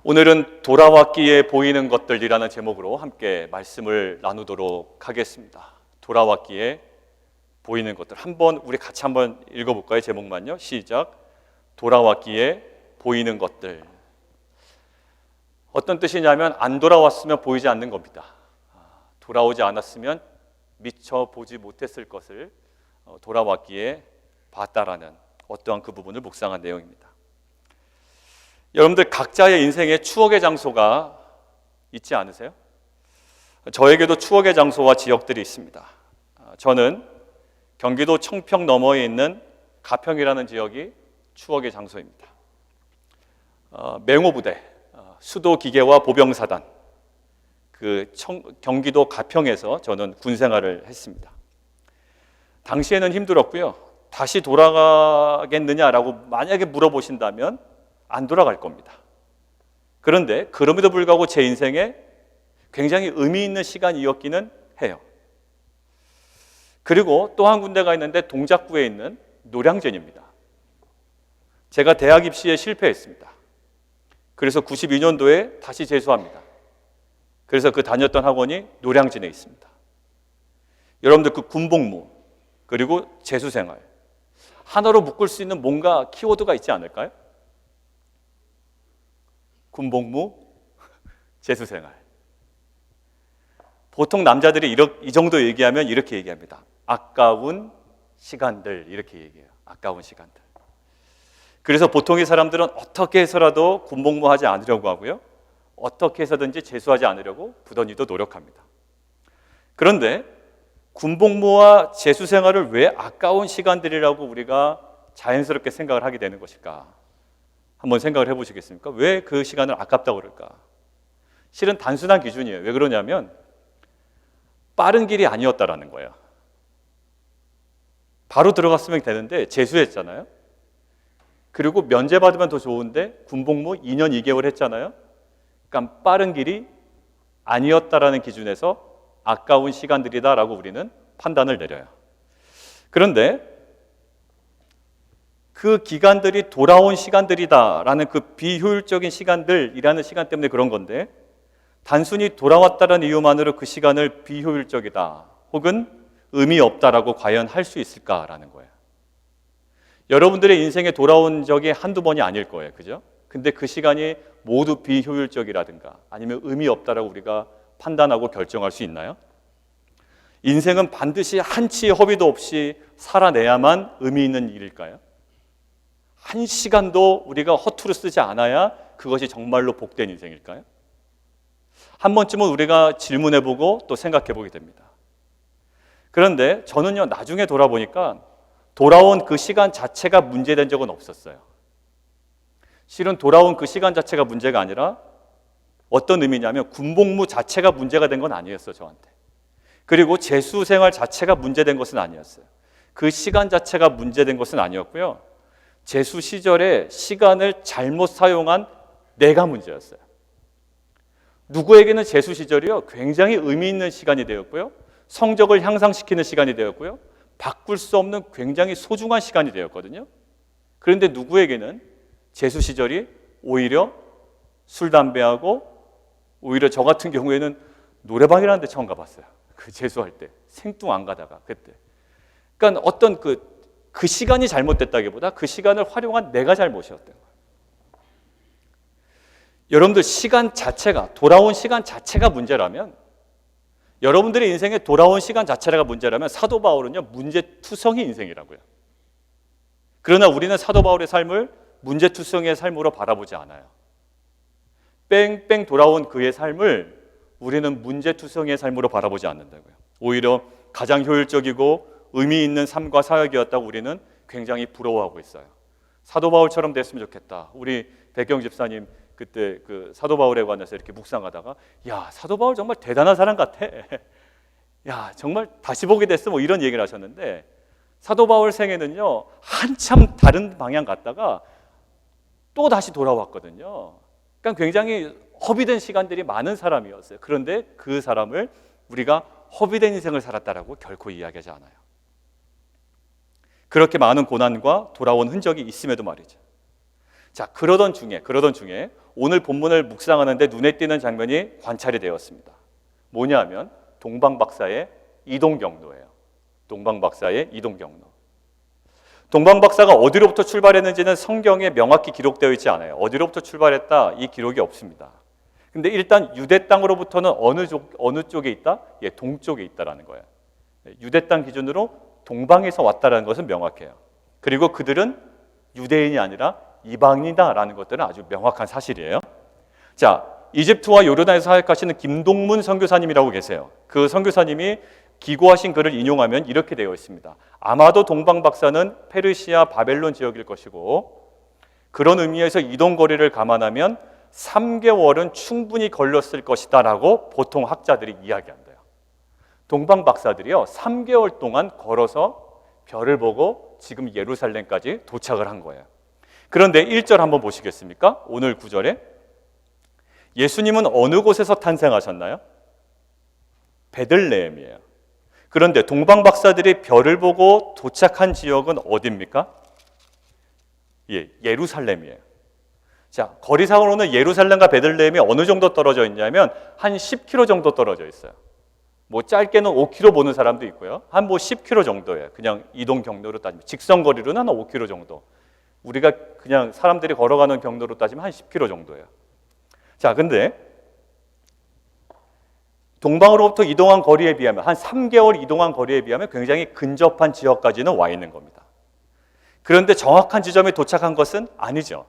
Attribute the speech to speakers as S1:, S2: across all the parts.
S1: 오늘은 돌아왔기에 보이는 것들이라는 제목으로 함께 말씀을 나누도록 하겠습니다. 돌아왔기에 보이는 것들. 우리 같이 한번 읽어볼까요? 제목만요. 시작. 돌아왔기에 보이는 것들. 어떤 뜻이냐면 안 돌아왔으면 보이지 않는 겁니다. 돌아오지 않았으면 미처 보지 못했을 것을 돌아왔기에 봤다라는 어떠한 그 부분을 묵상한 내용입니다. 여러분들 각자의 인생에 추억의 장소가 있지 않으세요? 저에게도 추억의 장소와 지역들이 있습니다. 저는 경기도 청평 너머에 있는 가평이라는 지역이 추억의 장소입니다. 맹호부대, 수도기계화 보병사단, 경기도 가평에서 저는 군생활을 했습니다. 당시에는 힘들었고요. 다시 돌아가겠느냐라고 만약에 물어보신다면 안 돌아갈 겁니다. 그런데 그럼에도 불구하고 제 인생에 굉장히 의미 있는 시간이었기는 해요. 그리고 또 한 군데가 있는데 동작구에 있는 노량진입니다. 제가 대학 입시에 실패했습니다. 그래서 92년도에 다시 재수합니다. 그래서 그 다녔던 학원이 노량진에 있습니다. 여러분들 그 군복무 그리고 재수생활 하나로 묶을 수 있는 뭔가 키워드가 있지 않을까요? 군복무, 재수생활. 보통 남자들이 이 정도 얘기하면 이렇게 얘기합니다. 아까운 시간들 이렇게 얘기해요. 아까운 시간들. 그래서 보통의 사람들은 어떻게 해서라도 군복무하지 않으려고 하고요. 어떻게 해서든지 재수하지 않으려고 부단히도 노력합니다. 그런데 군복무와 재수생활을 왜 아까운 시간들이라고 우리가 자연스럽게 생각을 하게 되는 것일까? 한번 생각을 해보시겠습니까? 왜 그 시간을 아깝다고 그럴까? 실은 단순한 기준이에요. 왜 그러냐면 빠른 길이 아니었다라는 거예요. 바로 들어갔으면 되는데 재수했잖아요. 그리고 면제 받으면 더 좋은데 군복무 2년 2개월 했잖아요. 그러니까 빠른 길이 아니었다라는 기준에서 아까운 시간들이다라고 우리는 판단을 내려요. 그런데 그 기간들이 돌아온 시간들이다라는 그 비효율적인 시간들이라는 시간 때문에 그런 건데 단순히 돌아왔다는 이유만으로 그 시간을 비효율적이다 혹은 의미 없다라고 과연 할 수 있을까라는 거예요. 여러분들의 인생에 돌아온 적이 한두 번이 아닐 거예요. 그죠? 근데 그 시간이 모두 비효율적이라든가 아니면 의미 없다라고 우리가 판단하고 결정할 수 있나요? 인생은 반드시 한치의 허비도 없이 살아내야만 의미 있는 일일까요? 한 시간도 우리가 허투루 쓰지 않아야 그것이 정말로 복된 인생일까요? 한 번쯤은 우리가 질문해보고 또 생각해보게 됩니다. 그런데 저는요, 나중에 돌아보니까 돌아온 그 시간 자체가 문제된 적은 없었어요. 실은 돌아온 그 시간 자체가 문제가 아니라 어떤 의미냐면 군복무 자체가 문제가 된 건 아니었어요, 저한테. 그리고 재수생활 자체가 문제된 것은 아니었어요. 그 시간 자체가 문제된 것은 아니었고요. 재수 시절에 시간을 잘못 사용한 내가 문제였어요. 누구에게는 재수 시절이요 굉장히 의미 있는 시간이 되었고요. 성적을 향상시키는 시간이 되었고요. 바꿀 수 없는 굉장히 소중한 시간이 되었거든요. 그런데 누구에게는 재수 시절이 오히려 술, 담배하고 오히려 저 같은 경우에는 노래방이라는 데 처음 가봤어요. 그 재수할 때 생뚱 안 가다가 그때. 그러니까 어떤 그 시간이 잘못됐다기보다 그 시간을 활용한 내가 잘못이었던 거예요. 여러분들 시간 자체가 돌아온 시간 자체가 문제라면 여러분들의 인생에 돌아온 시간 자체가 문제라면 사도 바울은요 문제투성이 인생이라고요. 그러나 우리는 사도 바울의 삶을 문제투성이의 삶으로 바라보지 않아요. 뺑뺑 돌아온 그의 삶을 우리는 문제투성이의 삶으로 바라보지 않는다고요. 오히려 가장 효율적이고 의미 있는 삶과 사역이었다고 우리는 굉장히 부러워하고 있어요. 사도 바울처럼 됐으면 좋겠다. 우리 백경 집사님 그때 그 사도 바울에 관해서 이렇게 묵상하다가 야 사도 바울 정말 대단한 사람 같아. 야 정말 다시 보게 됐어 뭐 이런 얘기를 하셨는데 사도 바울 생애는요 한참 다른 방향 갔다가 또 다시 돌아왔거든요. 그러니까 굉장히 허비된 시간들이 많은 사람이었어요. 그런데 그 사람을 우리가 허비된 인생을 살았다라고 결코 이야기하지 않아요. 그렇게 많은 고난과 돌아온 흔적이 있음에도 말이죠. 자, 그러던 중에 오늘 본문을 묵상하는데 눈에 띄는 장면이 관찰이 되었습니다. 뭐냐면 동방박사의 이동 경로예요. 동방박사의 이동 경로. 동방박사가 어디로부터 출발했는지는 성경에 명확히 기록되어 있지 않아요. 어디로부터 출발했다 이 기록이 없습니다. 근데 일단 유대 땅으로부터는 어느 쪽에 있다? 예, 동쪽에 있다라는 거예요. 유대 땅 기준으로 동방에서 왔다라는 것은 명확해요. 그리고 그들은 유대인이 아니라 이방인이다라는 것들은 아주 명확한 사실이에요. 자, 이집트와 요르단에서 사역하시는 김동문 선교사님이라고 계세요. 그 선교사님이 기고하신 글을 인용하면 이렇게 되어 있습니다. 아마도 동방박사는 페르시아 바벨론 지역일 것이고, 그런 의미에서 이동 거리를 감안하면 3개월은 충분히 걸렸을 것이다 라고 보통 학자들이 이야기한대요. 동방박사들이요 3개월 동안 걸어서 별을 보고 지금 예루살렘까지 도착을 한 거예요. 그런데 1절 한번 보시겠습니까? 오늘 9절에 예수님은 어느 곳에서 탄생하셨나요? 베들레헴이에요. 그런데 동방박사들이 별을 보고 도착한 지역은 어디입니까? 예, 예루살렘이에요. 자, 거리상으로는 예루살렘과 베들레헴이 어느 정도 떨어져 있냐면 한 10km 정도 떨어져 있어요. 뭐 짧게는 5km 보는 사람도 있고요. 한 뭐 10km 정도예요. 그냥 이동 경로로 따지면 직선 거리로는 한 5km 정도. 우리가 그냥 사람들이 걸어가는 경로로 따지면 한 10km 정도예요. 자, 근데 동방으로부터 이동한 거리에 비하면 한 3개월 이동한 거리에 비하면 굉장히 근접한 지역까지는 와 있는 겁니다. 그런데 정확한 지점에 도착한 것은 아니죠.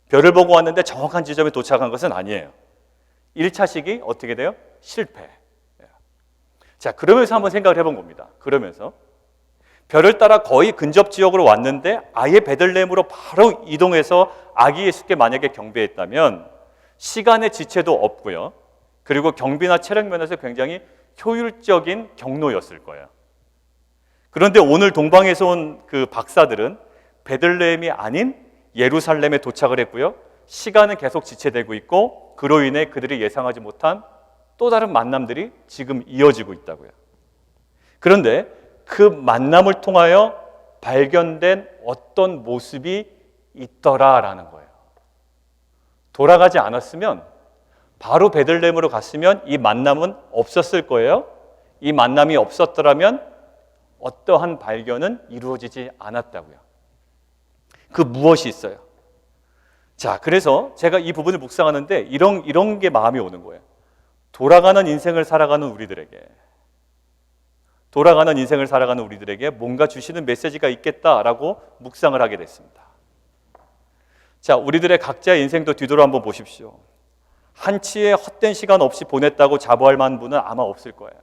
S1: 별을 보고 왔는데 정확한 지점에 도착한 것은 아니에요. 1차식이 어떻게 돼요? 실패. 자, 그러면서 한번 생각을 해본 겁니다. 그러면서 별을 따라 거의 근접 지역으로 왔는데 아예 베들레헴으로 바로 이동해서 아기 예수께 만약에 경배했다면 시간의 지체도 없고요. 그리고 경비나 체력 면에서 굉장히 효율적인 경로였을 거예요. 그런데 오늘 동방에서 온 그 박사들은 베들레헴이 아닌 예루살렘에 도착을 했고요. 시간은 계속 지체되고 있고 그로 인해 그들이 예상하지 못한 또 다른 만남들이 지금 이어지고 있다고요. 그런데 그 만남을 통하여 발견된 어떤 모습이 있더라라는 거예요. 돌아가지 않았으면 바로 베들레헴으로 갔으면 이 만남은 없었을 거예요. 이 만남이 없었더라면 어떠한 발견은 이루어지지 않았다고요. 그 무엇이 있어요? 자, 그래서 제가 이 부분을 묵상하는데 이런 게 마음이 오는 거예요. 돌아가는 인생을 살아가는 우리들에게 뭔가 주시는 메시지가 있겠다라고 묵상을 하게 됐습니다. 자, 우리들의 각자의 인생도 뒤돌아 한번 보십시오. 한치의 헛된 시간 없이 보냈다고 자부할 만한 분은 아마 없을 거예요.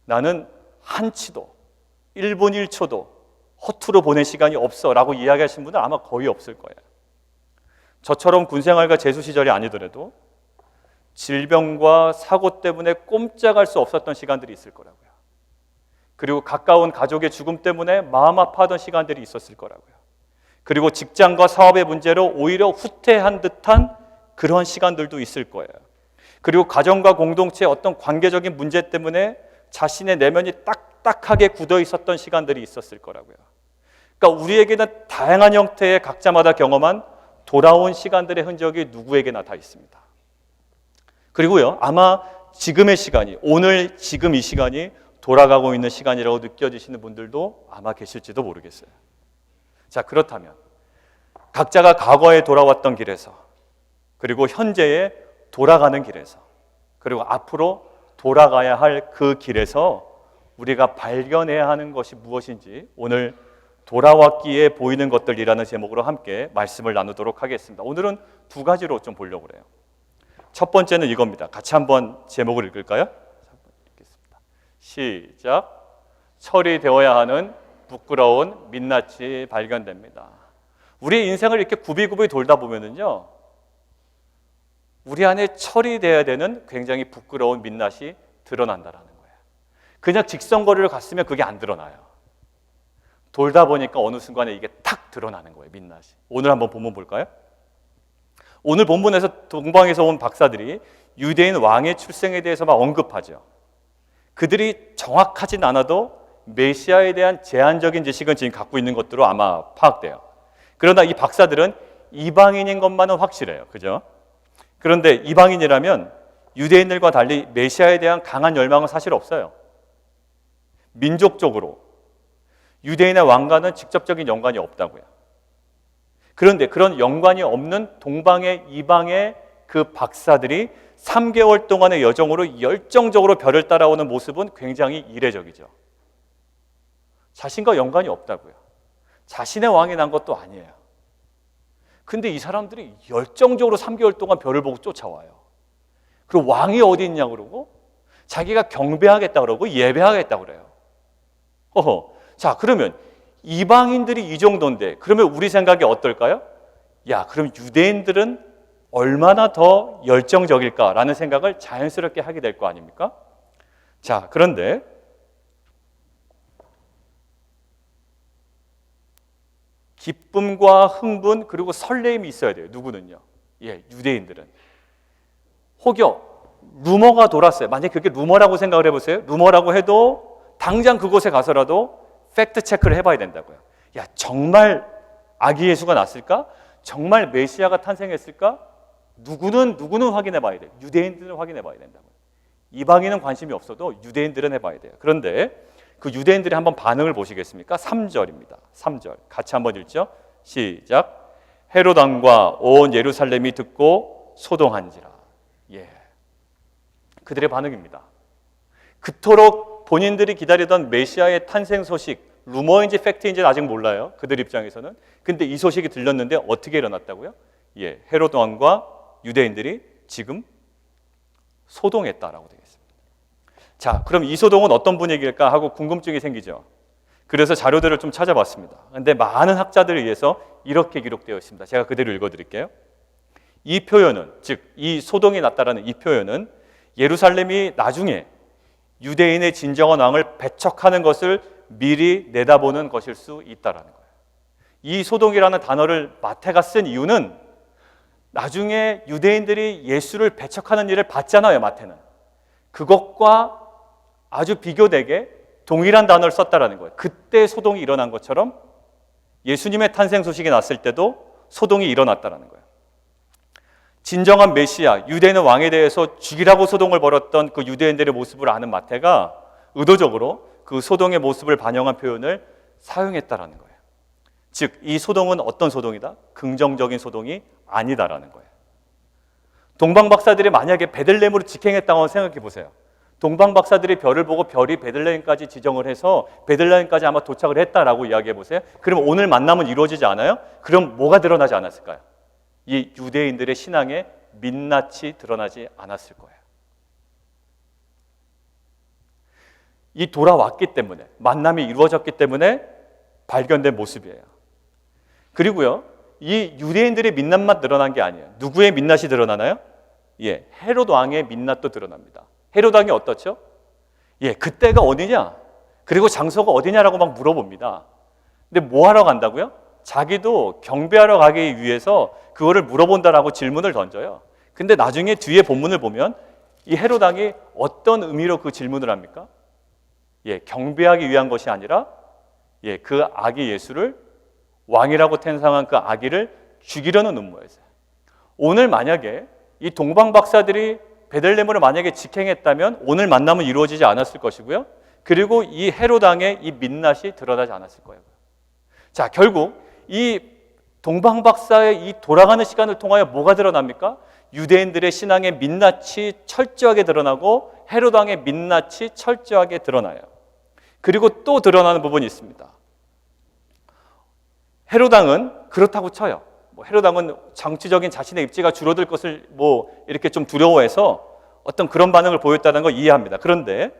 S1: 나는 한치도 1분 1초도 허투루 보낸 시간이 없어 라고 이야기하신 분은 아마 거의 없을 거예요. 저처럼 군생활과 재수 시절이 아니더라도 질병과 사고 때문에 꼼짝할 수 없었던 시간들이 있을 거라고요. 그리고 가까운 가족의 죽음 때문에 마음 아파하던 시간들이 있었을 거라고요. 그리고 직장과 사업의 문제로 오히려 후퇴한 듯한 그런 시간들도 있을 거예요. 그리고 가정과 공동체의 어떤 관계적인 문제 때문에 자신의 내면이 딱딱하게 굳어 있었던 시간들이 있었을 거라고요. 그러니까 우리에게는 다양한 형태의 각자마다 경험한 돌아온 시간들의 흔적이 누구에게나 다 있습니다. 그리고요, 아마 지금의 시간이, 오늘 지금 이 시간이 돌아가고 있는 시간이라고 느껴지시는 분들도 아마 계실지도 모르겠어요. 자, 그렇다면 각자가 과거에 돌아왔던 길에서, 그리고 현재에 돌아가는 길에서, 그리고 앞으로 돌아가야 할 그 길에서 우리가 발견해야 하는 것이 무엇인지 오늘 돌아왔기에 보이는 것들이라는 제목으로 함께 말씀을 나누도록 하겠습니다. 오늘은 두 가지로 좀 보려고 그래요. 첫 번째는 이겁니다. 같이 한번 제목을 읽을까요? 읽겠습니다. 시작. 철이 되어야 하는 부끄러운 민낯이 발견됩니다. 우리 인생을 이렇게 굽이굽이 돌다 보면은요, 우리 안에 철이 되어야 되는 굉장히 부끄러운 민낯이 드러난다라는 거예요. 그냥 직선거리를 갔으면 그게 안 드러나요. 돌다 보니까 어느 순간에 이게 탁 드러나는 거예요, 민낯이. 오늘 한번 본문 볼까요? 오늘 본문에서 동방에서 온 박사들이 유대인 왕의 출생에 대해서 막 언급하죠. 그들이 정확하진 않아도 메시아에 대한 제한적인 지식은 지금 갖고 있는 것들로 아마 파악돼요. 그러나 이 박사들은 이방인인 것만은 확실해요. 그죠? 그런데 이방인이라면 유대인들과 달리 메시아에 대한 강한 열망은 사실 없어요. 민족적으로 유대인의 왕과는 직접적인 연관이 없다고요. 그런데 그런 연관이 없는 동방의 이방의 그 박사들이 3개월 동안의 여정으로 열정적으로 별을 따라오는 모습은 굉장히 이례적이죠. 자신과 연관이 없다고요. 자신의 왕이 난 것도 아니에요. 근데 이 사람들이 열정적으로 3개월 동안 별을 보고 쫓아와요. 그리고 왕이 어디 있냐 그러고 자기가 경배하겠다 그러고 예배하겠다 그래요. 자, 그러면 이방인들이 이 정도인데 그러면 우리 생각이 어떨까요? 야, 그럼 유대인들은 얼마나 더 열정적일까라는 생각을 자연스럽게 하게 될 거 아닙니까? 자, 그런데 기쁨과 흥분 그리고 설레임이 있어야 돼요. 누구는요? 유대인들은. 혹여 루머가 돌았어요. 만약에 그게 루머라고 생각을 해보세요. 루머라고 해도 당장 그곳에 가서라도 팩트 체크를 해봐야 된다고요. 야, 정말 아기 예수가 났을까? 정말 메시아가 탄생했을까? 누구는 확인해 봐야 돼요. 유대인들은 확인해 봐야 된다고요. 이방인은 관심이 없어도 유대인들은 해봐야 돼요. 그런데 그 유대인들이 한번 반응을 보시겠습니까? 3절입니다. 3절 같이 한번 읽죠. 시작. 헤롯 왕과 온 예루살렘이 듣고 소동한지라. 그들의 반응입니다. 그토록 본인들이 기다리던 메시아의 탄생 소식, 루머인지 팩트인지는 아직 몰라요. 그들 입장에서는. 근데 이 소식이 들렸는데 어떻게 일어났다고요? 헤롯 왕과 유대인들이 지금 소동했다라고 되어 있습니다. 자, 그럼 이 소동은 어떤 분위기일까 하고 궁금증이 생기죠. 그래서 자료들을 좀 찾아봤습니다. 근데 많은 학자들에 의해서 이렇게 기록되어 있습니다. 제가 그대로 읽어드릴게요. 이 표현은, 즉 이 소동이 났다라는 이 표현은 예루살렘이 나중에 유대인의 진정한 왕을 배척하는 것을 미리 내다보는 것일 수 있다라는 거예요. 이 소동이라는 단어를 마태가 쓴 이유는 나중에 유대인들이 예수를 배척하는 일을 봤잖아요. 마태는. 그것과 아주 비교되게 동일한 단어를 썼다라는 거예요. 그때 소동이 일어난 것처럼 예수님의 탄생 소식이 났을 때도 소동이 일어났다라는 거예요. 진정한 메시아, 유대인의 왕에 대해서 죽이라고 소동을 벌였던 그 유대인들의 모습을 아는 마태가 의도적으로 그 소동의 모습을 반영한 표현을 사용했다라는 거예요. 즉, 이 소동은 어떤 소동이다? 긍정적인 소동이 아니다라는 거예요. 동방 박사들이 만약에 베들레헴으로 직행했다고 생각해 보세요. 동방 박사들이 별을 보고 별이 베들레헴까지 지정을 해서 베들레헴까지 아마 도착을 했다라고 이야기해 보세요. 그럼 오늘 만남은 이루어지지 않아요? 그럼 뭐가 드러나지 않았을까요? 이 유대인들의 신앙에 민낯이 드러나지 않았을 거예요. 이 돌아왔기 때문에, 만남이 이루어졌기 때문에 발견된 모습이에요. 그리고요, 이 유대인들의 민낯만 드러난 게 아니에요. 누구의 민낯이 드러나나요? 헤롯 왕의 민낯도 드러납니다. 헤롯 왕이 어떻죠? 그때가 어디냐? 그리고 장소가 어디냐라고 막 물어봅니다. 근데 뭐 하러 간다고요? 자기도 경배하러 가기 위해서 그거를 물어본다라고 질문을 던져요. 근데 나중에 뒤에 본문을 보면 이 헤롯 왕이 어떤 의미로 그 질문을 합니까? 경배하기 위한 것이 아니라 그 아기 예수를 왕이라고 탄생한 그 아기를 죽이려는 음모였어요. 오늘 만약에 이 동방 박사들이 베들레헴으로 만약에 직행했다면 오늘 만남은 이루어지지 않았을 것이고요. 그리고 이 헤롯 왕의 이 민낯이 드러나지 않았을 거예요. 자, 결국 이 동방 박사의 이 돌아가는 시간을 통하여 뭐가 드러납니까? 유대인들의 신앙의 민낯이 철저하게 드러나고 헤롯 왕의 민낯이 철저하게 드러나요. 그리고 또 드러나는 부분이 있습니다. 헤롯 왕은 그렇다고 쳐요. 헤롯 왕은 정치적인 자신의 입지가 줄어들 것을 이렇게 좀 두려워해서 어떤 그런 반응을 보였다는 걸 이해합니다. 그런데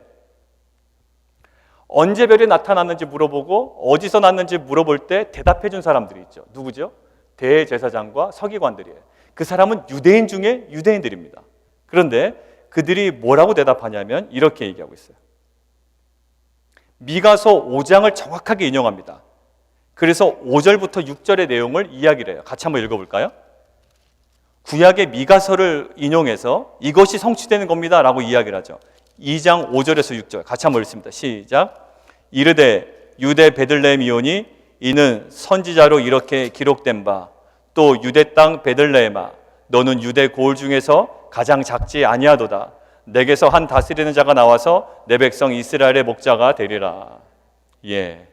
S1: 언제 별이 나타났는지 물어보고 어디서 났는지 물어볼 때 대답해 준 사람들이 있죠. 누구죠? 대제사장과 서기관들이에요. 그 사람은 유대인 중에 유대인들입니다. 그런데 그들이 뭐라고 대답하냐면 이렇게 얘기하고 있어요. 미가서 5장을 정확하게 인용합니다. 그래서 5절부터 6절의 내용을 이야기를 해요. 같이 한번 읽어볼까요? 구약의 미가서를 인용해서 이것이 성취되는 겁니다 라고 이야기를 하죠. 2장 5절에서 6절 같이 한번 읽습니다. 시작. 이르되 유대 베들레헴이오니 이는 선지자로 이렇게 기록된 바 또 유대 땅 베들레헴아 너는 유대 고을 중에서 가장 작지 아니하도다. 내게서 한 다스리는 자가 나와서 내 백성 이스라엘의 목자가 되리라. 예,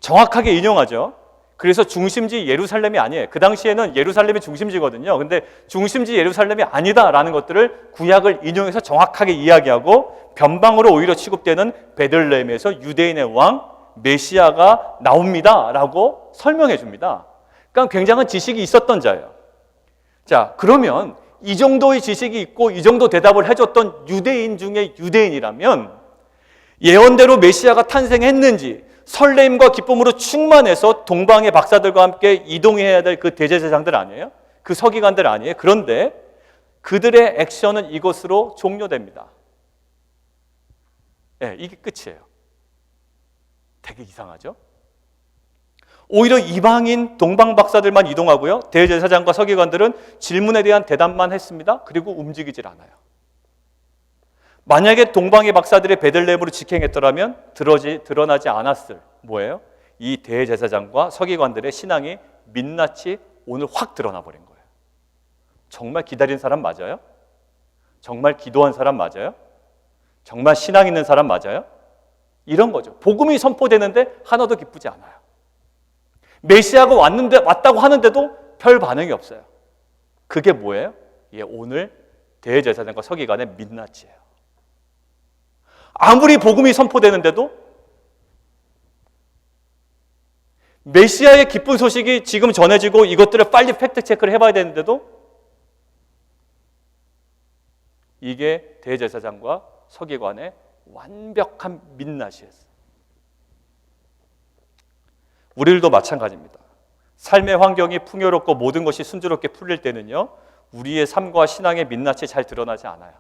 S1: 정확하게 인용하죠. 그래서 중심지 예루살렘이 아니에요. 그 당시에는 예루살렘이 중심지거든요. 근데 중심지 예루살렘이 아니다라는 것들을 구약을 인용해서 정확하게 이야기하고 변방으로 오히려 취급되는 베들레헴에서 유대인의 왕 메시아가 나옵니다라고 설명해 줍니다. 그러니까 굉장한 지식이 있었던 자예요. 자, 그러면 이 정도의 지식이 있고 이 정도 대답을 해줬던 유대인 중에 유대인이라면 예언대로 메시아가 탄생했는지 설레임과 기쁨으로 충만해서 동방의 박사들과 함께 이동해야 될 그 대제사장들 아니에요? 그 서기관들 아니에요? 그런데 그들의 액션은 이것으로 종료됩니다. 네, 이게 끝이에요. 되게 이상하죠? 오히려 이방인 동방 박사들만 이동하고요. 대제사장과 서기관들은 질문에 대한 대답만 했습니다. 그리고 움직이질 않아요. 만약에 동방의 박사들의 베들레헴으로 직행했더라면 드러나지 않았을 뭐예요? 이 대제사장과 서기관들의 신앙이 민낯이 오늘 확 드러나 버린 거예요. 정말 기다린 사람 맞아요? 정말 기도한 사람 맞아요? 정말 신앙 있는 사람 맞아요? 이런 거죠. 복음이 선포되는데 하나도 기쁘지 않아요. 메시아가 왔다고 하는데도 별 반응이 없어요. 그게 뭐예요? 예, 오늘 대제사장과 서기관의 민낯이에요. 아무리 복음이 선포되는데도 메시아의 기쁜 소식이 지금 전해지고 이것들을 빨리 팩트 체크를 해봐야 되는데도 이게 대제사장과 서기관의 완벽한 민낯이었어요. 우리들도 마찬가지입니다. 삶의 환경이 풍요롭고 모든 것이 순조롭게 풀릴 때는요, 우리의 삶과 신앙의 민낯이 잘 드러나지 않아요.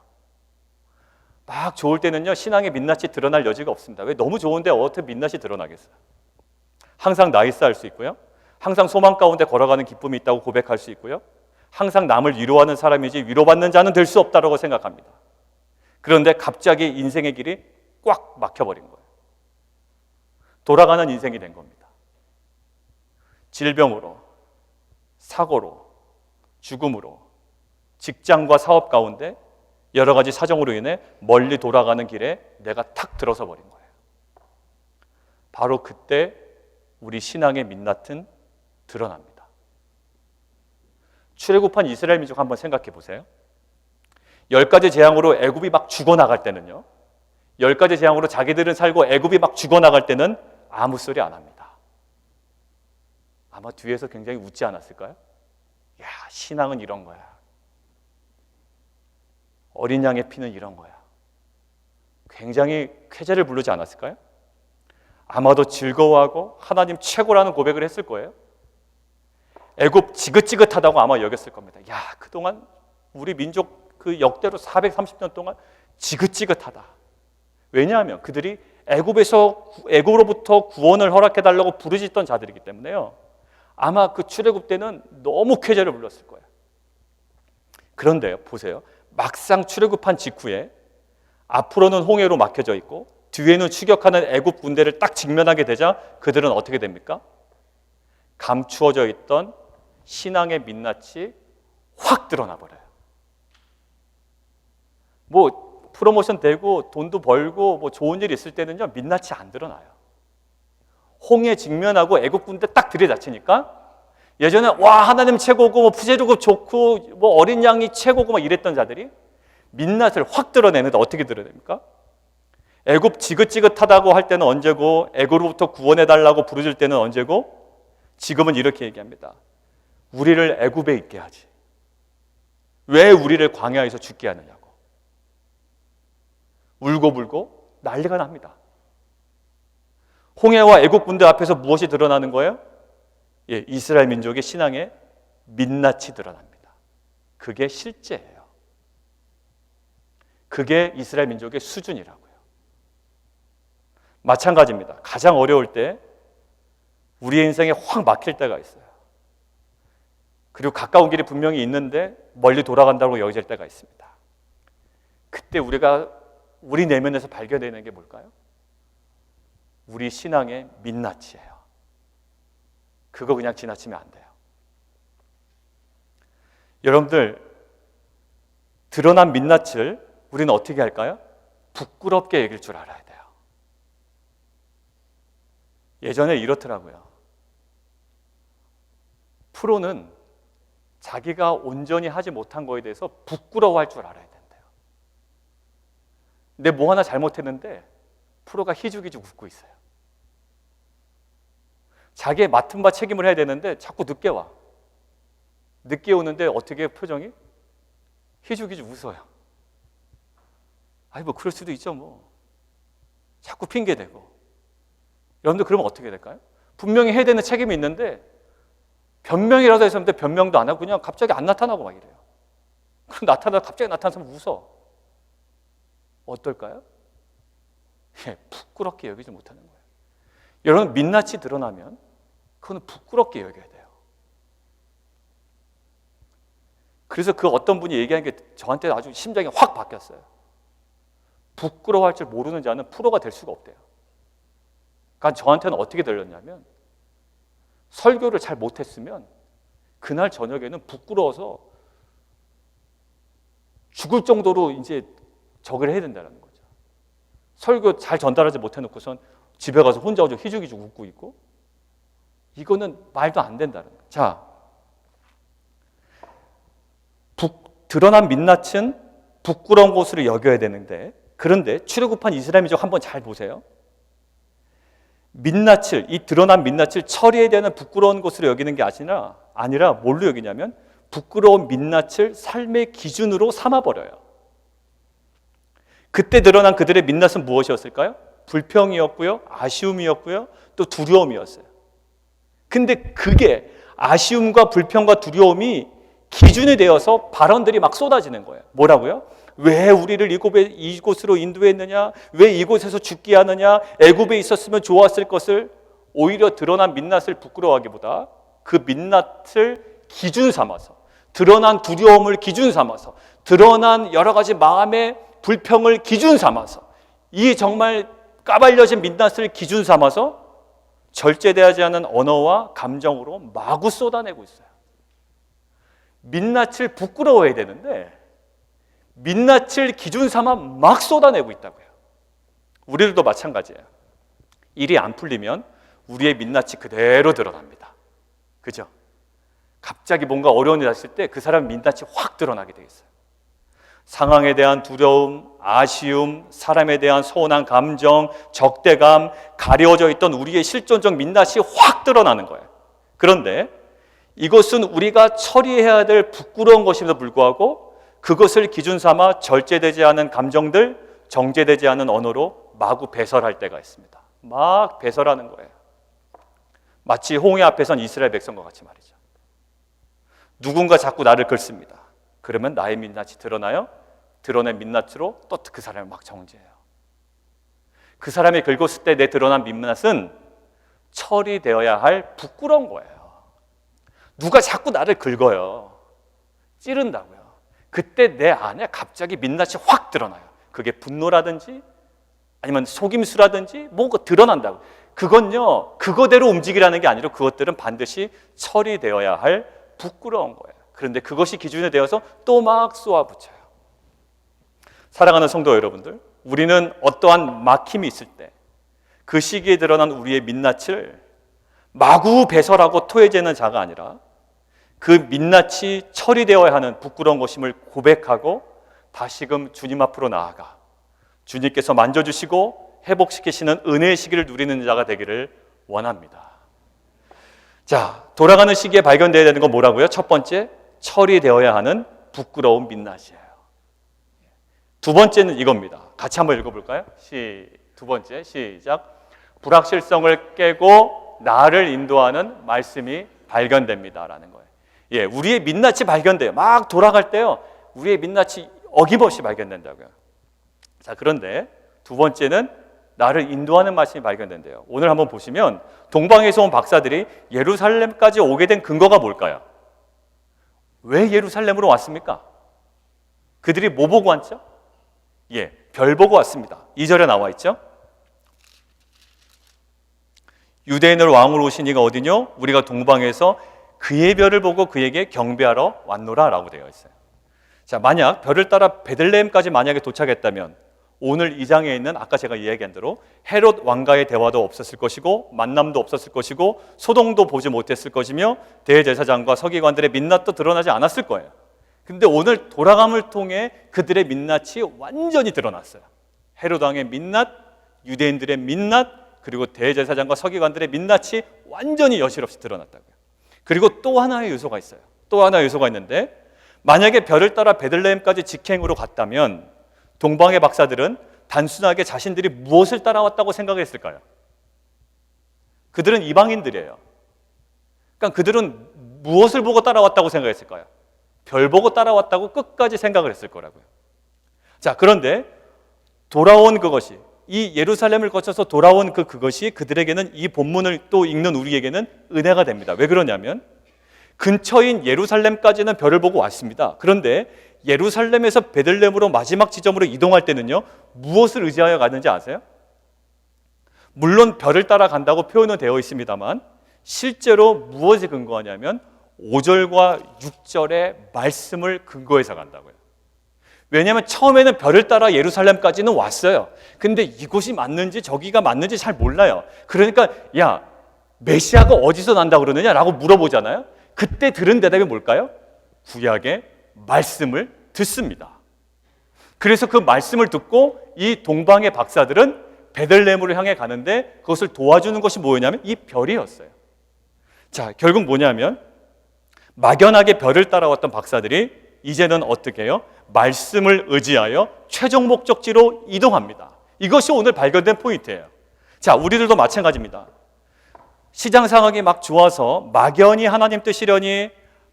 S1: 막 좋을 때는요, 신앙의 민낯이 드러날 여지가 없습니다. 왜? 너무 좋은데 어떻게 민낯이 드러나겠어요? 항상 나이스할 수 있고요, 항상 소망 가운데 걸어가는 기쁨이 있다고 고백할 수 있고요, 항상 남을 위로하는 사람이지 위로받는 자는 될 수 없다고 생각합니다. 그런데 갑자기 인생의 길이 꽉 막혀버린 거예요. 돌아가는 인생이 된 겁니다. 질병으로, 사고로, 죽음으로, 직장과 사업 가운데 여러 가지 사정으로 인해 멀리 돌아가는 길에 내가 탁 들어서 버린 거예요. 바로 그때 우리 신앙의 민낯은 드러납니다. 출애굽한 이스라엘 민족 한번 생각해 보세요. 10가지 재앙으로 애굽이 막 죽어나갈 때는요, 10가지 재앙으로 자기들은 살고 애굽이 막 죽어나갈 때는 아무 소리 안 합니다. 아마 뒤에서 굉장히 웃지 않았을까요? 야, 신앙은 이런 거야. 어린 양의 피는 이런 거야. 굉장히 쾌재를 부르지 않았을까요? 아마도 즐거워하고 하나님 최고라는 고백을 했을 거예요. 애굽 지긋지긋하다고 아마 여겼을 겁니다. 야, 그동안 우리 민족 그 역대로 430년 동안 지긋지긋하다. 왜냐하면 그들이 애굽으로부터 구원을 허락해달라고 부르짖던 자들이기 때문에요. 아마 그 출애굽 때는 너무 쾌재를 불렀을 거예요. 그런데요, 보세요. 막상 출애굽한 직후에 앞으로는 홍해로 막혀져 있고 뒤에는 추격하는 애굽 군대를 딱 직면하게 되자 그들은 어떻게 됩니까? 감추어져 있던 신앙의 민낯이 확 드러나 버려요. 뭐 프로모션 되고 돈도 벌고 뭐 좋은 일이 있을 때는요, 민낯이 안 드러나요. 홍해 직면하고 애국 군대 딱 들이닥치니까 예전에 와 하나님 최고고 뭐 푸제르급 좋고 뭐 어린 양이 최고고 막 이랬던 자들이 민낯을 확 드러내는데 어떻게 드러냅니까? 애굽 지긋지긋하다고 할 때는 언제고 애굽으로부터 구원해달라고 부르질 때는 언제고 지금은 이렇게 얘기합니다. 우리를 애굽에 있게 하지. 왜 우리를 광야에서 죽게 하느냐고. 울고불고 난리가 납니다. 홍해와 애국 군대 앞에서 무엇이 드러나는 거예요? 예, 이스라엘 민족의 신앙의 민낯이 드러납니다. 그게 실제예요. 그게 이스라엘 민족의 수준이라고요. 마찬가지입니다. 가장 어려울 때 우리의 인생에 확 막힐 때가 있어요. 그리고 가까운 길이 분명히 있는데 멀리 돌아간다고 여겨질 때가 있습니다. 그때 우리 내면에서 발견되는 게 뭘까요? 우리 신앙의 민낯이에요. 그거 그냥 지나치면 안 돼요. 여러분들, 드러난 민낯을 우리는 어떻게 할까요? 부끄럽게 여길 줄 알아야 돼요. 예전에 이렇더라고요. 프로는 자기가 온전히 하지 못한 거에 대해서 부끄러워할 줄 알아야 된대요. 근데 뭐 하나 잘못했는데 프로가 희죽희죽 웃고 있어요. 자기의 맡은 바 책임을 해야 되는데 자꾸 늦게 와. 늦게 오는데 어떻게 표정이? 희죽희죽 웃어요. 아니 뭐 그럴 수도 있죠 뭐. 자꾸 핑계대고. 여러분들 그러면 어떻게 될까요? 분명히 해야 되는 책임이 있는데 변명이라도 했었는데 변명도 안 하고 그냥 갑자기 안 나타나고 막 이래요. 그럼 갑자기 나타나서 웃어. 어떨까요? 예, 부끄럽게 여기지 못하는 거예요. 여러분, 민낯이 드러나면 그건 부끄럽게 여겨야 돼요. 그래서 그 어떤 분이 얘기한 게 저한테 아주 심장이 확 바뀌었어요. 부끄러워할 줄 모르는 자는 프로가 될 수가 없대요. 그러니까 저한테는 어떻게 들렸냐면 설교를 잘 못했으면 그날 저녁에는 부끄러워서 죽을 정도로 이제 저걸 해야 된다는 거죠. 설교 잘 전달하지 못해놓고선 집에 가서 혼자 희죽희죽 웃고 있고, 이거는 말도 안 된다는 거예요. 자, 드러난 민낯은 부끄러운 것으로 여겨야 되는데, 그런데 출애굽한 이스라엘 민족 한번 잘 보세요. 민낯을, 이 드러난 민낯을 처리해야 되는 부끄러운 것으로 여기는 게 아니라 뭘로 여기냐면 부끄러운 민낯을 삶의 기준으로 삼아버려요. 그때 드러난 그들의 민낯은 무엇이었을까요? 불평이었고요, 아쉬움이었고요, 또 두려움이었어요. 근데 그게 아쉬움과 불평과 두려움이 기준이 되어서 발언들이 막 쏟아지는 거예요. 뭐라고요? 왜 우리를 이곳으로 인도했느냐? 왜 이곳에서 죽게 하느냐? 애굽에 있었으면 좋았을 것을. 오히려 드러난 민낯을 부끄러워하기보다 그 민낯을 기준 삼아서, 드러난 두려움을 기준 삼아서, 드러난 여러 가지 마음의 불평을 기준 삼아서, 이 정말 까발려진 민낯을 기준 삼아서 절제되지 않은 언어와 감정으로 마구 쏟아내고 있어요. 민낯을 부끄러워해야 되는데 민낯을 기준 삼아 막 쏟아내고 있다고요. 우리들도 마찬가지예요. 일이 안 풀리면 우리의 민낯이 그대로 드러납니다. 그죠? 갑자기 뭔가 어려운 일이 있을 때 그 사람 민낯이 확 드러나게 돼 있어요. 상황에 대한 두려움, 아쉬움, 사람에 대한 서운한 감정, 적대감, 가려져 있던 우리의 실존적 민낯이 확 드러나는 거예요. 그런데 이것은 우리가 처리해야 될 부끄러운 것임에도 불구하고 그것을 기준 삼아 절제되지 않은 감정들, 정제되지 않은 언어로 마구 배설할 때가 있습니다. 막 배설하는 거예요. 마치 홍해 앞에 선 이스라엘 백성과 같이 말이죠. 누군가 자꾸 나를 긁습니다. 그러면 나의 민낯이 드러나요? 드러낸 민낯으로 또 그 사람을 막 정죄해요. 그 사람이 긁었을 때 내 드러난 민낯은 처리되어야 할 부끄러운 거예요. 누가 자꾸 나를 긁어요. 찌른다고요. 그때 내 안에 갑자기 민낯이 확 드러나요. 그게 분노라든지 아니면 속임수라든지 뭐가 드러난다고. 그건요, 그거대로 움직이라는 게 아니라 그것들은 반드시 처리되어야 할 부끄러운 거예요. 그런데 그것이 기준이 되어서 또 막 쏘아붙여요. 사랑하는 성도 여러분들, 우리는 어떠한 막힘이 있을 때 그 시기에 드러난 우리의 민낯을 마구 배설하고 토해제는 자가 아니라 그 민낯이 처리되어야 하는 부끄러운 것임을 고백하고 다시금 주님 앞으로 나아가 주님께서 만져주시고 회복시키시는 은혜의 시기를 누리는 자가 되기를 원합니다. 자, 돌아가는 시기에 발견되어야 되는 건 뭐라고요? 첫 번째, 처리되어야 하는 부끄러운 민낯이에요. 두 번째는 이겁니다. 같이 한번 읽어볼까요? 두 번째, 시작. 불확실성을 깨고 나를 인도하는 말씀이 발견됩니다라는 거예요. 예, 우리의 민낯이 발견돼요. 막 돌아갈 때요, 우리의 민낯이 어김없이 발견된다고요. 자, 그런데 두 번째는 나를 인도하는 말씀이 발견된대요. 오늘 한번 보시면 동방에서 온 박사들이 예루살렘까지 오게 된 근거가 뭘까요? 왜 예루살렘으로 왔습니까? 그들이 뭐 보고 왔죠? 예, 별 보고 왔습니다. 2절에 나와 있죠? 유대인을 왕으로 오신 이가 어디뇨? 우리가 동방에서 그의 별을 보고 그에게 경배하러 왔노라 라고 되어 있어요. 자, 만약 별을 따라 베들레헴까지 만약에 도착했다면 오늘 이 장에 있는 아까 제가 이야기한 대로 헤롯 왕과의 대화도 없었을 것이고 만남도 없었을 것이고 소동도 보지 못했을 것이며 대제사장과 서기관들의 민낯도 드러나지 않았을 거예요. 근데 오늘 돌아감을 통해 그들의 민낯이 완전히 드러났어요. 헤롯 왕의 민낯, 유대인들의 민낯, 그리고 대제사장과 서기관들의 민낯이 완전히 여실없이 드러났다고요. 그리고 또 하나의 요소가 있어요. 또 하나의 요소가 있는데 만약에 별을 따라 베들레헴까지 직행으로 갔다면 동방의 박사들은 단순하게 자신들이 무엇을 따라왔다고 생각했을까요? 그들은 이방인들이에요. 그러니까 그들은 무엇을 보고 따라왔다고 생각했을까요? 별 보고 따라왔다고 끝까지 생각을 했을 거라고요. 자, 그런데 돌아온 그것이, 이 예루살렘을 거쳐서 돌아온 그것이 그들에게는 이 본문을 또 읽는 우리에게는 은혜가 됩니다. 왜 그러냐면 근처인 예루살렘까지는 별을 보고 왔습니다. 그런데 예루살렘에서 베들레헴으로 마지막 지점으로 이동할 때는요, 무엇을 의지하여 가는지 아세요? 물론 별을 따라 간다고 표현은 되어 있습니다만 실제로 무엇에 근거하냐면 5절과 6절의 말씀을 근거해서 간다고요. 왜냐하면 처음에는 별을 따라 예루살렘까지는 왔어요. 근데 이곳이 맞는지 저기가 맞는지 잘 몰라요. 그러니까 야, 메시아가 어디서 난다고 그러느냐 라고 물어보잖아요. 그때 들은 대답이 뭘까요? 구약의 말씀을 듣습니다. 그래서 그 말씀을 듣고 이 동방의 박사들은 베들레헴으로 향해 가는데 그것을 도와주는 것이 뭐였냐면 이 별이었어요. 자, 결국 뭐냐면 막연하게 별을 따라왔던 박사들이 이제는 어떻게 해요? 말씀을 의지하여 최종 목적지로 이동합니다. 이것이 오늘 발견된 포인트예요. 자, 우리들도 마찬가지입니다. 시장 상황이 막 좋아서 막연히 하나님 뜻이려니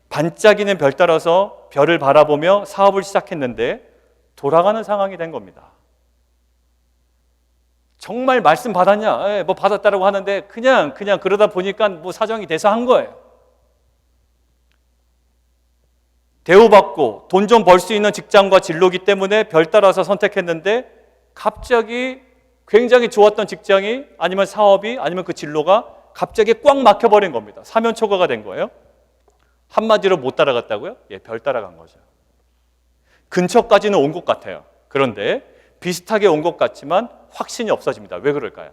S1: 반짝이는 별 따라서 별을 바라보며 사업을 시작했는데 돌아가는 상황이 된 겁니다. 정말 말씀 받았냐? 뭐 받았다라고 하는데 그냥 그러다 보니까 뭐 사정이 돼서 한 거예요. 대우받고 돈 좀 벌 수 있는 직장과 진로기 때문에 별 따라서 선택했는데 갑자기 굉장히 좋았던 직장이 아니면 사업이 아니면 그 진로가 갑자기 꽉 막혀버린 겁니다. 사면초가가 된 거예요. 한마디로 못 따라갔다고요? 예, 별 따라간 거죠. 근처까지는 온 것 같아요. 그런데 비슷하게 온 것 같지만 확신이 없어집니다. 왜 그럴까요?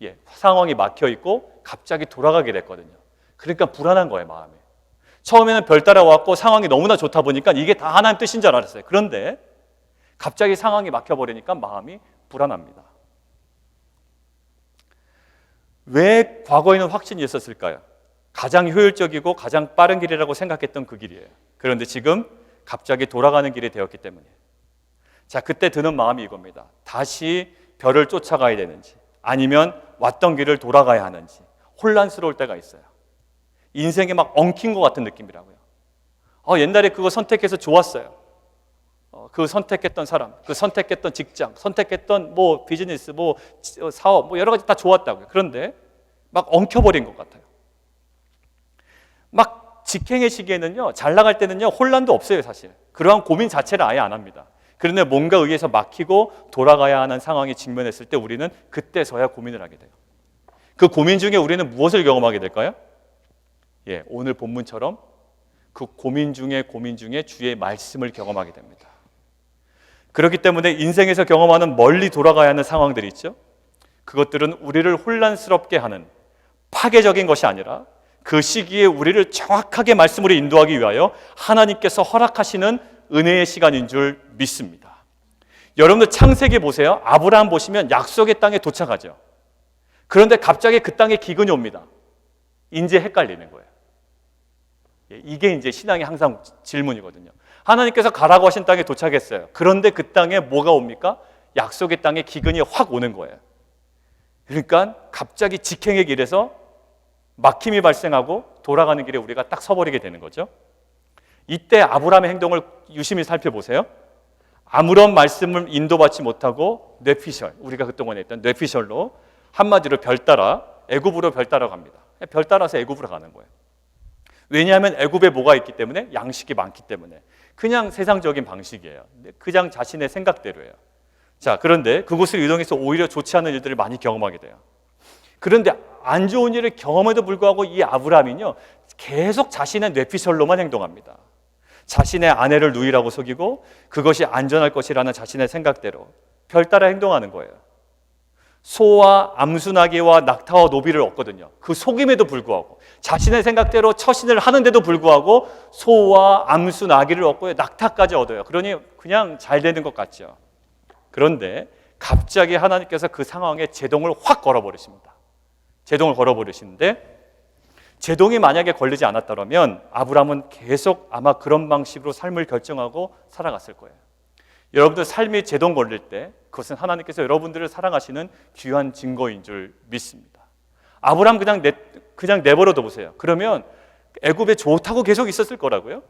S1: 예, 상황이 막혀 있고 갑자기 돌아가게 됐거든요. 그러니까 불안한 거예요, 마음이. 처음에는 별 따라왔고 상황이 너무나 좋다 보니까 이게 다 하나님 뜻인 줄 알았어요. 그런데 갑자기 상황이 막혀버리니까 마음이 불안합니다. 왜 과거에는 확신이 있었을까요? 가장 효율적이고 가장 빠른 길이라고 생각했던 그 길이에요. 그런데 지금 갑자기 돌아가는 길이 되었기 때문이에요. 자, 그때 드는 마음이 이겁니다. 다시 별을 쫓아가야 되는지 아니면 왔던 길을 돌아가야 하는지 혼란스러울 때가 있어요. 인생에 막 엉킨 것 같은 느낌이라고요. 옛날에 그거 선택해서 좋았어요. 그 선택했던 사람, 그 선택했던 직장, 선택했던 뭐 비즈니스, 뭐 사업, 뭐 여러 가지 다 좋았다고요. 그런데 막 엉켜버린 것 같아요. 막 직행의 시기에는요, 잘 나갈 때는요, 혼란도 없어요, 사실. 그러한 고민 자체를 아예 안 합니다. 그런데 뭔가 의해서 막히고 돌아가야 하는 상황에 직면했을 때 우리는 그때서야 고민을 하게 돼요. 그 고민 중에 우리는 무엇을 경험하게 될까요? 예, 오늘 본문처럼 그 고민 중에 주의 말씀을 경험하게 됩니다. 그렇기 때문에 인생에서 경험하는 멀리 돌아가야 하는 상황들이 있죠. 그것들은 우리를 혼란스럽게 하는 파괴적인 것이 아니라 그 시기에 우리를 정확하게 말씀으로 인도하기 위하여 하나님께서 허락하시는 은혜의 시간인 줄 믿습니다. 여러분들 창세기 보세요. 아브라함 보시면 약속의 땅에 도착하죠. 그런데 갑자기 그 땅에 기근이 옵니다. 이제 헷갈리는 거예요. 이게 이제 신앙의 항상 질문이거든요. 하나님께서 가라고 하신 땅에 도착했어요. 그런데 그 땅에 뭐가 옵니까? 약속의 땅에 기근이 확 오는 거예요. 그러니까 갑자기 직행의 길에서 막힘이 발생하고 돌아가는 길에 우리가 딱 서버리게 되는 거죠. 이때 아브라함의 행동을 유심히 살펴보세요. 아무런 말씀을 인도받지 못하고 뇌피셜, 우리가 그동안에 했던 뇌피셜로 한마디로 별 따라 애굽으로 별 따라 갑니다. 별 따라서 애굽으로 가는 거예요. 왜냐하면 애굽에 뭐가 있기 때문에? 양식이 많기 때문에. 그냥 세상적인 방식이에요. 그냥 자신의 생각대로예요. 자, 그런데 그곳을 이동해서 오히려 좋지 않은 일들을 많이 경험하게 돼요. 그런데 안 좋은 일을 경험에도 불구하고 이 아브라함은요, 계속 자신의 뇌피셜로만 행동합니다. 자신의 아내를 누이라고 속이고 그것이 안전할 것이라는 자신의 생각대로 별 따라 행동하는 거예요. 소와 암순아기와 낙타와 노비를 얻거든요. 그 속임에도 불구하고 자신의 생각대로 처신을 하는데도 불구하고 소와 암순아기를 얻고요, 낙타까지 얻어요. 그러니 그냥 잘 되는 것 같죠. 그런데 갑자기 하나님께서 그 상황에 제동을 확 걸어버리십니다. 제동을 걸어버리시는데, 제동이 만약에 걸리지 않았다면 아브라함은 계속 아마 그런 방식으로 삶을 결정하고 살아갔을 거예요. 여러분들 삶이 제동 걸릴 때 그것은 하나님께서 여러분들을 사랑하시는 귀한 증거인 줄 믿습니다. 아브라함 그냥 내버려둬 보세요. 그러면 애굽에 좋다고 계속 있었을 거라고요.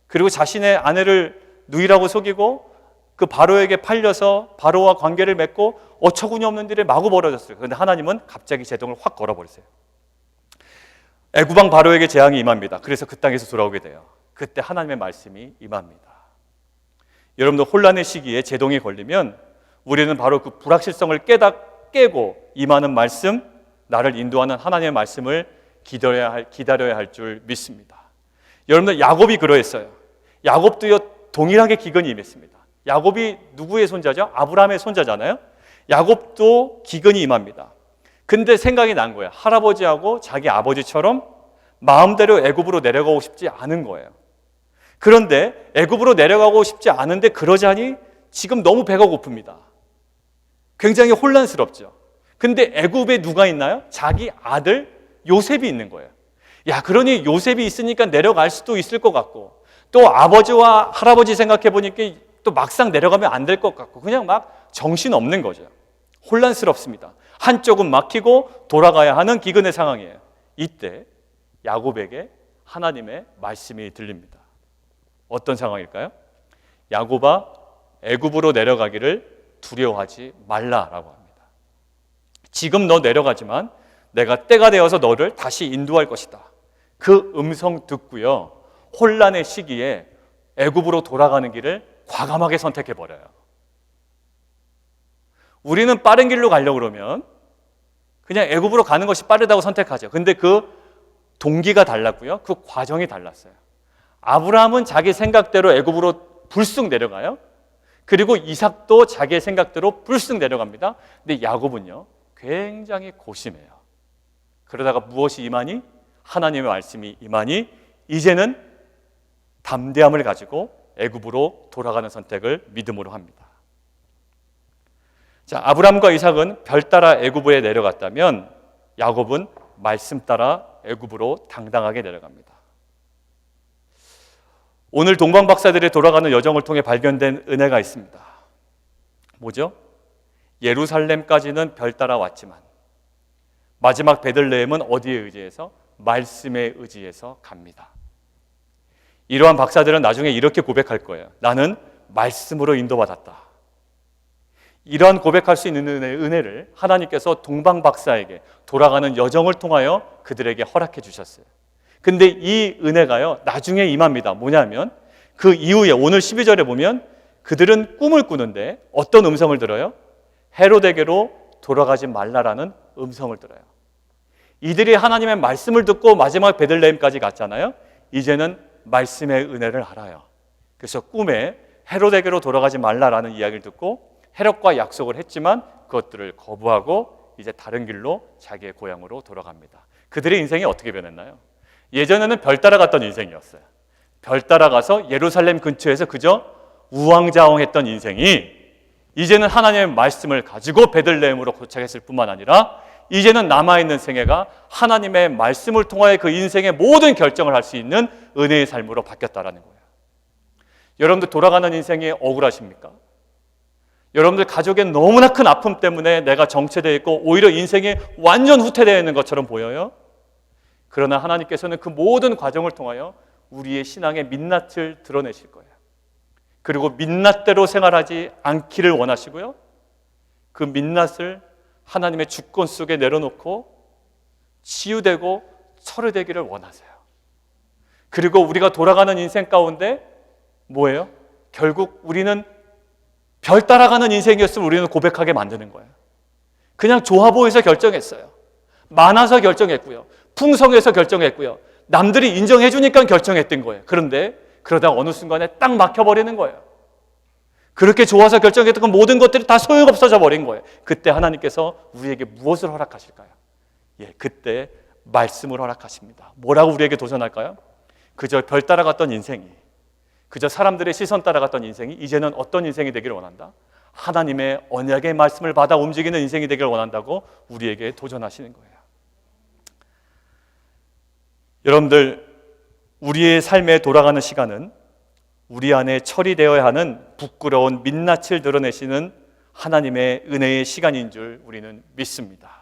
S1: 그리고 자신의 아내를 누이라고 속이고 그 바로에게 팔려서 바로와 관계를 맺고 어처구니 없는 일이 마구 벌어졌어요. 그런데 하나님은 갑자기 제동을 확 걸어버리세요. 애굽왕 바로에게 재앙이 임합니다. 그래서 그 땅에서 돌아오게 돼요. 그때 하나님의 말씀이 임합니다. 여러분들 혼란의 시기에 제동이 걸리면 우리는 바로 그 불확실성을 깨고 임하는 말씀, 나를 인도하는 하나님의 말씀을 기다려야 할 줄 믿습니다. 여러분들 야곱이 그러했어요. 야곱도요 동일하게 기근이 임했습니다. 야곱이 누구의 손자죠? 아브라함의 손자잖아요. 야곱도 기근이 임합니다. 근데 생각이 난 거예요. 할아버지하고 자기 아버지처럼 마음대로 애굽으로 내려가고 싶지 않은 거예요. 그런데 애굽으로 내려가고 싶지 않은데 그러자니 지금 너무 배가 고픕니다. 굉장히 혼란스럽죠. 근데 애굽에 누가 있나요? 자기 아들 요셉이 있는 거예요. 야, 그러니 요셉이 있으니까 내려갈 수도 있을 것 같고, 또 아버지와 할아버지 생각해 보니까 또 막상 내려가면 안 될 것 같고, 그냥 막 정신 없는 거죠. 혼란스럽습니다. 한쪽은 막히고 돌아가야 하는 기근의 상황이에요. 이때 야곱에게 하나님의 말씀이 들립니다. 어떤 상황일까요? 야곱아, 애굽으로 내려가기를 두려워하지 말라라고 합니다. 지금 너 내려가지만 내가 때가 되어서 너를 다시 인도할 것이다. 그 음성 듣고요, 혼란의 시기에 애굽으로 돌아가는 길을 과감하게 선택해버려요. 우리는 빠른 길로 가려고 그러면 그냥 애굽으로 가는 것이 빠르다고 선택하죠. 근데 그 동기가 달랐고요, 그 과정이 달랐어요. 아브라함은 자기 생각대로 애굽으로 불쑥 내려가요. 그리고 이삭도 자기의 생각대로 불쑥 내려갑니다. 근데 야곱은요 굉장히 고심해요. 그러다가 무엇이 임하니? 하나님의 말씀이 임하니 이제는 담대함을 가지고 애굽으로 돌아가는 선택을 믿음으로 합니다. 자, 아브라함과 이삭은 별 따라 애굽에 내려갔다면 야곱은 말씀 따라 애굽으로 당당하게 내려갑니다. 오늘 동방 박사들이 돌아가는 여정을 통해 발견된 은혜가 있습니다. 뭐죠? 예루살렘까지는 별 따라 왔지만 마지막 베들레헴은 어디에 의지해서? 말씀에 의지해서 갑니다. 이러한 박사들은 나중에 이렇게 고백할 거예요. 나는 말씀으로 인도받았다. 이러한 고백할 수 있는 은혜를 하나님께서 동방 박사에게 돌아가는 여정을 통하여 그들에게 허락해 주셨어요. 근데 이 은혜가요 나중에 임합니다. 뭐냐면 그 이후에 오늘 12절에 보면 그들은 꿈을 꾸는데 어떤 음성을 들어요? 헤로데게로 돌아가지 말라라는 음성을 들어요. 이들이 하나님의 말씀을 듣고 마지막 베들레헴까지 갔잖아요. 이제는 말씀의 은혜를 알아요. 그래서 꿈에 헤로데게로 돌아가지 말라라는 이야기를 듣고 헤롯과 약속을 했지만 그것들을 거부하고 이제 다른 길로 자기의 고향으로 돌아갑니다. 그들의 인생이 어떻게 변했나요? 예전에는 별 따라갔던 인생이었어요. 별 따라가서 예루살렘 근처에서 그저 우왕좌왕했던 인생이 이제는 하나님의 말씀을 가지고 베들레헴으로 도착했을 뿐만 아니라 이제는 남아있는 생애가 하나님의 말씀을 통하여 그 인생의 모든 결정을 할 수 있는 은혜의 삶으로 바뀌었다라는 거예요. 여러분들 돌아가는 인생이 억울하십니까? 여러분들 가족의 너무나 큰 아픔 때문에 내가 정체되어 있고 오히려 인생이 완전 후퇴되어 있는 것처럼 보여요. 그러나 하나님께서는 그 모든 과정을 통하여 우리의 신앙의 민낯을 드러내실 거예요. 그리고 민낯대로 생활하지 않기를 원하시고요. 그 민낯을 하나님의 주권 속에 내려놓고 치유되고 철회되기를 원하세요. 그리고 우리가 돌아가는 인생 가운데 뭐예요? 결국 우리는 별 따라가는 인생이었으면 우리는 고백하게 만드는 거예요. 그냥 좋아 보여서 결정했어요. 많아서 결정했고요. 풍성해서 결정했고요. 남들이 인정해 주니까 결정했던 거예요. 그런데 그러다가 어느 순간에 딱 막혀버리는 거예요. 그렇게 좋아서 결정했던 그 모든 것들이 다 소용없어져 버린 거예요. 그때 하나님께서 우리에게 무엇을 허락하실까요? 그때 말씀을 허락하십니다. 뭐라고 우리에게 도전할까요? 그저 별 따라갔던 인생이, 그저 사람들의 시선 따라갔던 인생이 이제는 어떤 인생이 되기를 원한다? 하나님의 언약의 말씀을 받아 움직이는 인생이 되기를 원한다고 우리에게 도전하시는 거예요. 여러분들, 우리의 삶에 돌아가는 시간은 우리 안에 처리되어야 하는 부끄러운 민낯을 드러내시는 하나님의 은혜의 시간인 줄 우리는 믿습니다.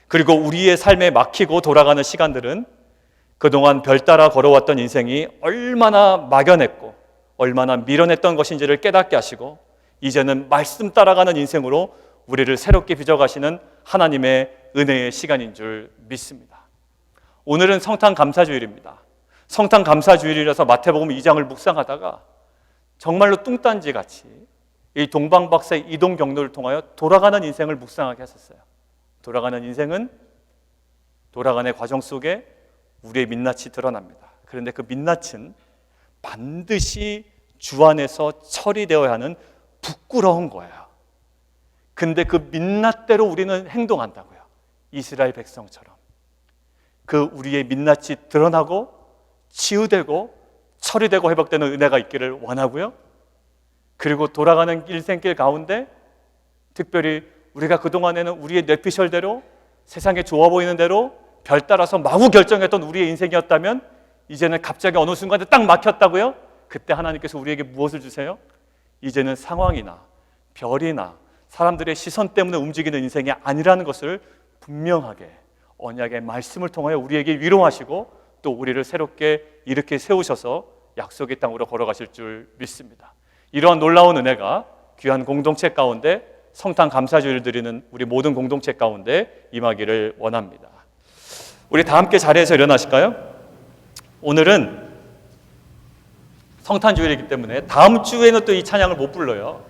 S1: 그리고 우리의 삶에 막히고 돌아가는 시간들은 그동안 별 따라 걸어왔던 인생이 얼마나 막연했고 얼마나 미련했던 것인지를 깨닫게 하시고 이제는 말씀 따라가는 인생으로 우리를 새롭게 빚어가시는 하나님의 은혜의 시간인 줄 믿습니다. 오늘은 성탄 감사주일입니다. 성탄 감사주일이라서 마태복음 2장을 묵상하다가 정말로 뚱딴지 같이 이 동방박사의 이동 경로를 통하여 돌아가는 인생을 묵상하게 하셨어요. 돌아가는 인생은 돌아가는 과정 속에 우리의 민낯이 드러납니다. 그런데 그 민낯은 반드시 주 안에서 처리되어야 하는 부끄러운 거예요. 근데 그 민낯대로 우리는 행동한다고요. 이스라엘 백성처럼. 그 우리의 민낯이 드러나고 치유되고 처리되고 회복되는 은혜가 있기를 원하고요. 그리고 돌아가는 일생길 가운데 특별히 우리가 그동안에는 우리의 뇌피셜대로 세상에 좋아 보이는 대로 별 따라서 마구 결정했던 우리의 인생이었다면 이제는 갑자기 어느 순간에 딱 막혔다고요? 그때 하나님께서 우리에게 무엇을 주세요? 이제는 상황이나 별이나 사람들의 시선 때문에 움직이는 인생이 아니라는 것을 분명하게 언약의 말씀을 통하여 우리에게 위로하시고 또 우리를 새롭게 이렇게 세우셔서 약속의 땅으로 걸어가실 줄 믿습니다. 이러한 놀라운 은혜가 귀한 공동체 가운데 성탄 감사주일을 드리는 우리 모든 공동체 가운데 임하기를 원합니다. 우리 다 함께 자리에서 일어나실까요? 오늘은 성탄주일이기 때문에 다음 주에는 또 이 찬양을 못 불러요.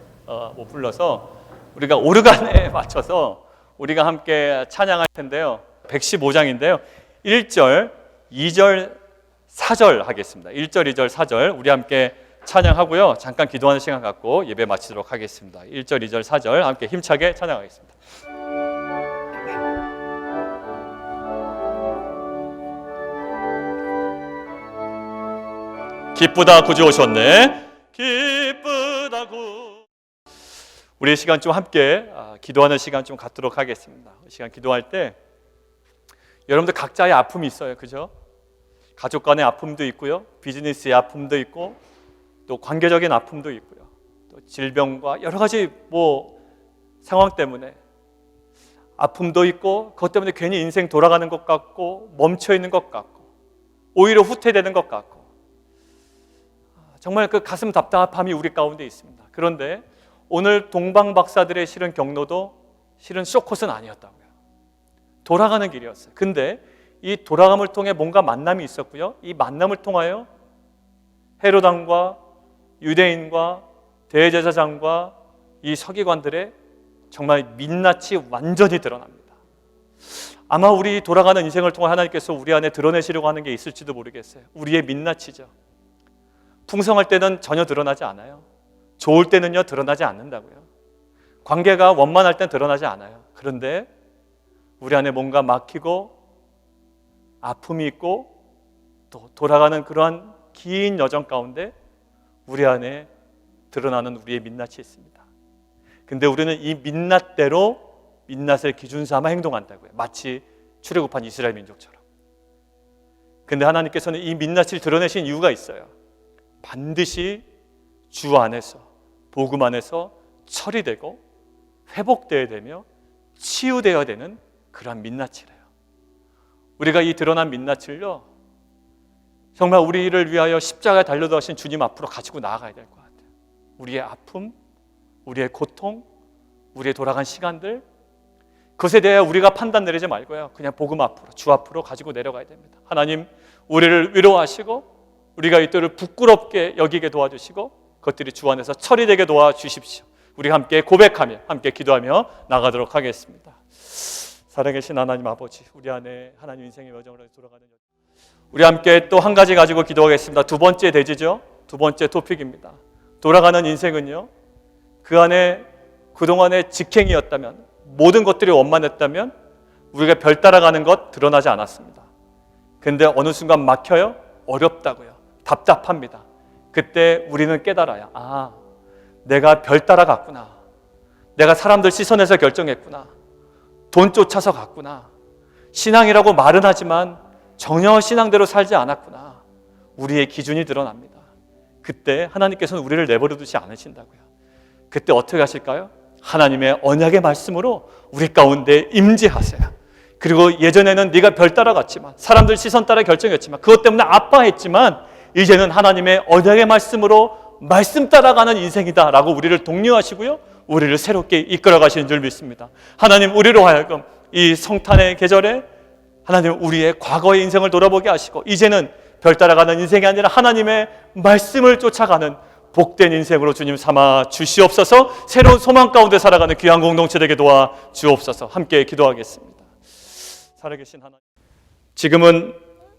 S1: 못 불러서 우리가 오르간에 맞춰서 우리가 함께 찬양할 텐데요. 115장인데요. 1절, 2절, 4절 하겠습니다. 1절, 2절, 4절 우리 함께 찬양하고요. 잠깐 기도하는 시간 갖고 예배 마치도록 하겠습니다. 1절, 2절, 4절 함께 힘차게 찬양하겠습니다. 기쁘다 구주 오셨네. 기쁘다구. 우리 시간 좀 함께 기도하는 시간 좀 갖도록 하겠습니다. 이 시간 기도할 때 여러분들 각자의 아픔이 있어요. 그죠? 가족 간의 아픔도 있고요. 비즈니스의 아픔도 있고 또 관계적인 아픔도 있고요. 또 질병과 여러 가지 상황 때문에 아픔도 있고 그것 때문에 괜히 인생 돌아가는 것 같고 멈춰 있는 것 같고 오히려 후퇴되는 것 같고 정말 그 가슴 답답함이 우리 가운데 있습니다. 그런데 오늘 동방 박사들의 실은 경로도 실은 쇼컷은 아니었다고요. 돌아가는 길이었어요. 근데 이 돌아감을 통해 뭔가 만남이 있었고요. 이 만남을 통하여 헤롯 왕과 유대인과 대제사장과 이 서기관들의 정말 민낯이 완전히 드러납니다. 아마 우리 돌아가는 인생을 통해 하나님께서 우리 안에 드러내시려고 하는 게 있을지도 모르겠어요. 우리의 민낯이죠. 풍성할 때는 전혀 드러나지 않아요. 좋을 때는요 드러나지 않는다고요. 관계가 원만할 땐 드러나지 않아요. 그런데 우리 안에 뭔가 막히고 아픔이 있고 또 돌아가는 그러한 긴 여정 가운데 우리 안에 드러나는 우리의 민낯이 있습니다. 근데 우리는 이 민낯대로 민낯을 기준 삼아 행동한다고요. 마치 출애굽한 이스라엘 민족처럼. 근데 하나님께서는 이 민낯을 드러내신 이유가 있어요. 반드시 주 안에서 복음 안에서 처리되고 회복되어야 되며 치유되어야 되는 그러한 민낯이래요. 우리가 이 드러난 민낯을요 정말 우리를 위하여 십자가에 달려가신 주님 앞으로 가지고 나아가야 될 것 같아요. 우리의 아픔, 우리의 고통, 우리의 돌아간 시간들 그것에 대해 우리가 판단 내리지 말고요 그냥 복음 앞으로 주 앞으로 가지고 내려가야 됩니다. 하나님 우리를 위로하시고 우리가 이들을 부끄럽게 여기게 도와주시고 그것들이 주 안에서 처리되게 도와주십시오. 우리 함께 고백하며 함께 기도하며 나가도록 하겠습니다. 살아계신 하나님 아버지, 우리 안에 하나님 인생의 여정으로 돌아가는 우리 함께 또 한 가지 가지고 기도하겠습니다. 두 번째 대지죠. 두 번째 토픽입니다. 돌아가는 인생은요, 그 안에 그동안의 직행이었다면, 모든 것들이 원만했다면 우리가 별 따라가는 것 드러나지 않았습니다. 근데 어느 순간 막혀요? 어렵다고요. 답답합니다. 그때 우리는 깨달아요. 아, 내가 별 따라갔구나. 내가 사람들 시선에서 결정했구나. 돈 쫓아서 갔구나. 신앙이라고 말은 하지만 전혀 신앙대로 살지 않았구나. 우리의 기준이 드러납니다. 그때 하나님께서는 우리를 내버려 두지 않으신다고요. 그때 어떻게 하실까요? 하나님의 언약의 말씀으로 우리 가운데 임재하세요. 그리고 예전에는 네가 별 따라갔지만, 사람들 시선 따라 결정했지만, 그것 때문에 아파했지만 이제는 하나님의 언약의 말씀으로 말씀 따라가는 인생이다 라고 우리를 독려하시고요, 우리를 새롭게 이끌어 가시는 줄 믿습니다. 하나님, 우리로 하여금 이 성탄의 계절에 하나님 우리의 과거의 인생을 돌아보게 하시고, 이제는 별 따라가는 인생이 아니라 하나님의 말씀을 쫓아가는 복된 인생으로 주님 삼아 주시옵소서. 새로운 소망 가운데 살아가는 귀한 공동체 되게 도와 주옵소서. 함께 기도하겠습니다. 살아계신 하나님, 지금은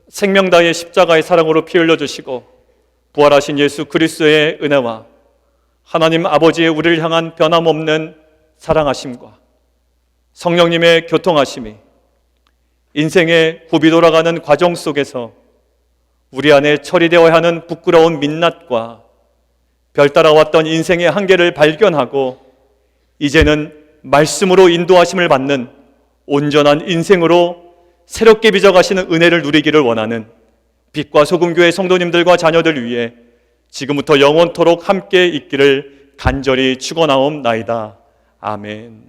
S1: 생명다의 십자가의 사랑으로 피 흘려주시고 부활하신 예수 그리스도의 은혜와 하나님 아버지의 우리를 향한 변함없는 사랑하심과 성령님의 교통하심이 인생의 굽이 돌아가는 과정 속에서 우리 안에 처리되어야 하는 부끄러운 민낯과 별 따라왔던 인생의 한계를 발견하고 이제는 말씀으로 인도하심을 받는 온전한 인생으로 새롭게 빚어가시는 은혜를 누리기를 원하는 빛과 소금교회 성도님들과 자녀들 위해 지금부터 영원토록 함께 있기를 간절히 축원하옵나이다. 아멘.